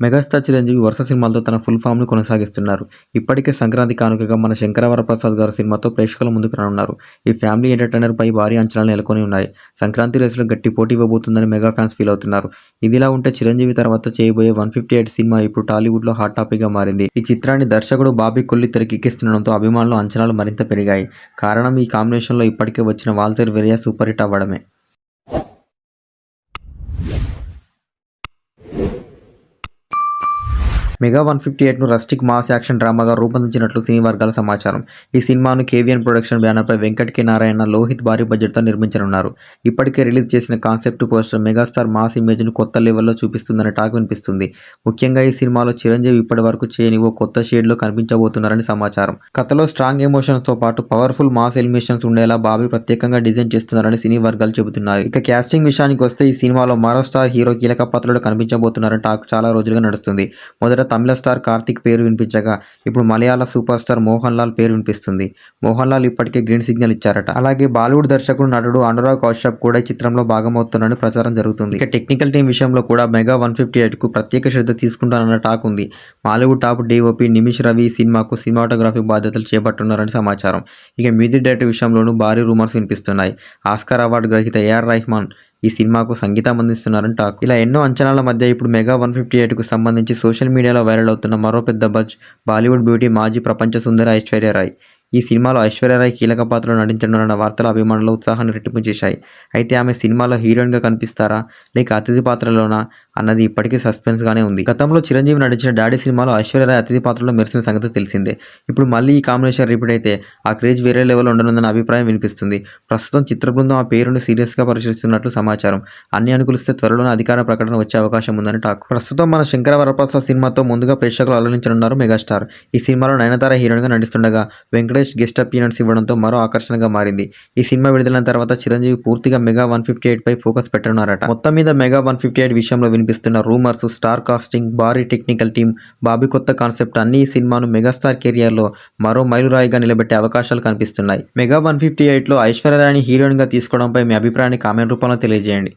Megastar Chiranjeevi వరుస సినిమాలతో తన ఫుల్ ఫామ్‌ని కొనసాగిస్తున్నారు. ఇప్పటికే సంక్రాంతి కానుకగా మన 'శంకరవరప్రసాద్' గారు సినిమాతో ప్రేక్షకుల ముందుకు రానున్నారు. ఈ ఫ్యామిలీ ఎంటర్‌టైనర్‌పై భారీ అంచనాలు నెలకొని ఉన్నాయి. సంక్రాంతి రేసులో గట్టి పోటీ ఇవ్వబోతుందని మెగా ఫ్యాన్స్ ఫీల్ అవుతున్నారు. ఇదిలా ఉంటే చిరంజీవి తర్వాత చేయబోయే 158 సినిమా ఇప్పుడు టాలీవుడ్‌లో హాట్ టాపిక్‌గా మారింది. ఈ చిత్రాన్ని దర్శకుడు బాబీ కొల్లి తెరకెక్కిస్తుండడంతో అభిమానుల అంచనాలు మరింత పెరిగాయి. కారణం ఈ కాంబినేషన్‌లో ఇప్పటికే వచ్చిన 'వాల్తేరు వీరయ్య' సూపర్ హిట్ అవ్వడమే. మెగా 158ను రస్టిక్ మాస్ యాక్షన్ డ్రామాగా రూపొందించినట్లు సినీ వర్గాల సమాచారం. ఈ సినిమాను కేవీఎన్ ప్రొడక్షన్ బ్యానర్పై వెంకట్ కె నారాయణ, లోహిత్ భారీ బడ్జెట్‌తో నిర్మించనున్నారు. ఇప్పటికే రిలీజ్ చేసిన కాన్సెప్ట్ పోస్టర్ మెగాస్టార్ మాస్ ఇమేజ్‌ను కొత్త లెవెల్లో చూపిస్తుందనే టాక్ వినిపిస్తుంది. ముఖ్యంగా ఈ సినిమాలో చిరంజీవి ఇప్పటివరకు చేయని ఓ కొత్త షేడ్‌లో కనిపించబోతున్నారని సమాచారం. కథలో స్ట్రాంగ్ ఎమోషన్స్‌తో పాటు పవర్ఫుల్ మాస్ ఎలివేషన్స్ ఉండేలా బాబీ ప్రత్యేకంగా డిజైన్ చేస్తున్నారని సినీ వర్గాలు చెబుతున్నాయి. ఇక కాస్టింగ్ విషయానికి వస్తే ఈ సినిమాలో మరో స్టార్ హీరో కీలక పాత్రలో కనిపించబోతున్నారని టాక్ చాలా రోజులుగా నడుస్తుంది. మొదట తమిళ స్టార్ కార్తీక్ పేరు వినిపించగా ఇప్పుడు మలయాళ సూపర్ స్టార్ మోహన్ లాల్ పేరు వినిపిస్తుంది. మోహన్ లాల్ ఇప్పటికే గ్రీన్ సిగ్నల్ ఇచ్చారట. అలాగే బాలీవుడ్ దర్శకుడు, నటుడు అనురాగ్ కశ్యప్ కూడా ఈ చిత్రంలో భాగమవుతున్నారని ప్రచారం జరుగుతుంది. ఇక టెక్నికల్ టీం విషయంలో కూడా మెగా 158కు ప్రత్యేక శ్రద్ధ తీసుకుంటారన్న టాక్ ఉంది. బాలీవుడ్ టాప్ డీఓపీ నిమిష్ రవి ఈ సినిమాకు సినిమాటోగ్రఫీ బాధ్యతలు చేపట్టున్నారని సమాచారం. ఇక మ్యూజిక్ డైరెక్టర్ విషయంలోనూ భారీ రూమర్స్ వినిపిస్తున్నాయి. ఆస్కార్ అవార్డు గ్రహీత ఏఆర్ రెహమాన్ ఈ సినిమాకు సంగీతం అందిస్తున్నారని టాక్. ఇలా ఎన్నో అంచనాల మధ్య ఇప్పుడు మెగా 158కు సంబంధించి సోషల్ మీడియాలో వైరల్ అవుతున్న మరో పెద్ద బజ్ బాలీవుడ్ బ్యూటీ, మాజీ ప్రపంచ సుందరి ఐశ్వర్య రాయ్. ఈ సినిమాలో ఐశ్వర్య రాయ్ కీలక పాత్రలో నటించనున్న వార్తలు అభిమానుల ఉత్సాహాన్ని రెట్టింపు చేశాయి. అయితే ఆమె సినిమాలో హీరోయిన్గా కనిపిస్తారా లేక అతిథి పాత్రలోనా అన్నది ఇప్పటికీ సస్పెన్స్గానే ఉంది. గతంలో చిరంజీవి నటించిన డాడీ సినిమాలో ఐశ్వర్య రాయ్ అతిథి పాత్రలో మెరిసిన సంగతి తెలిసిందే. ఇప్పుడు మళ్ళీ ఈ కాంబినేషన్ రిపీట్ అయితే ఆ క్రేజ్ వేరే లెవెల్ ఉండనుందన్న అభిప్రాయం వినిపిస్తుంది. ప్రస్తుతం చిత్ర బృందం ఆ పేరును సీరియస్గా పరిశీలిస్తున్నట్లు సమాచారం. అన్ని అనుకూలిస్తే త్వరలోనే అధికార ప్రకటన వచ్చే అవకాశం ఉందని టాక్. ప్రస్తుతం మన శంకరవరప్రసాద్ సినిమాతో ముందుగా ప్రేక్షకులు అలరించనున్నారు మెగాస్టార్. ఈ సినిమాలో నయనతార హీరోయిన్గా నటిస్తుండగా వెంకటేష్ గెస్ట్ అపియరెన్స్ ఇవ్వడంతో మరో ఆకర్షణగా మారింది. ఈ సినిమా విడుదలైన తర్వాత చిరంజీవి పూర్తిగా మెగా 158పై ఫోకస్ పెట్టనున్నారట. మొత్తం మీద మెగా 158 విషయంలో వినిపిస్తున్న రూమర్స్, స్టార్ కాస్టింగ్, భారీ టెక్నికల్ టీం, బాబీ కొత్త కాన్సెప్ట్ అన్ని ఈ సినిమాను మెగాస్టార్ కెరియర్లో మరో మైలురాయిగా నిలబెట్టే అవకాశాలు కనిపిస్తున్నాయి. మెగా 158లో ఐశ్వర్య రాయ్ని హీరోయిన్గా తీసుకోవడంపై మీ అభిప్రాయాన్ని కామెంట్ రూపంలో తెలియజేయండి.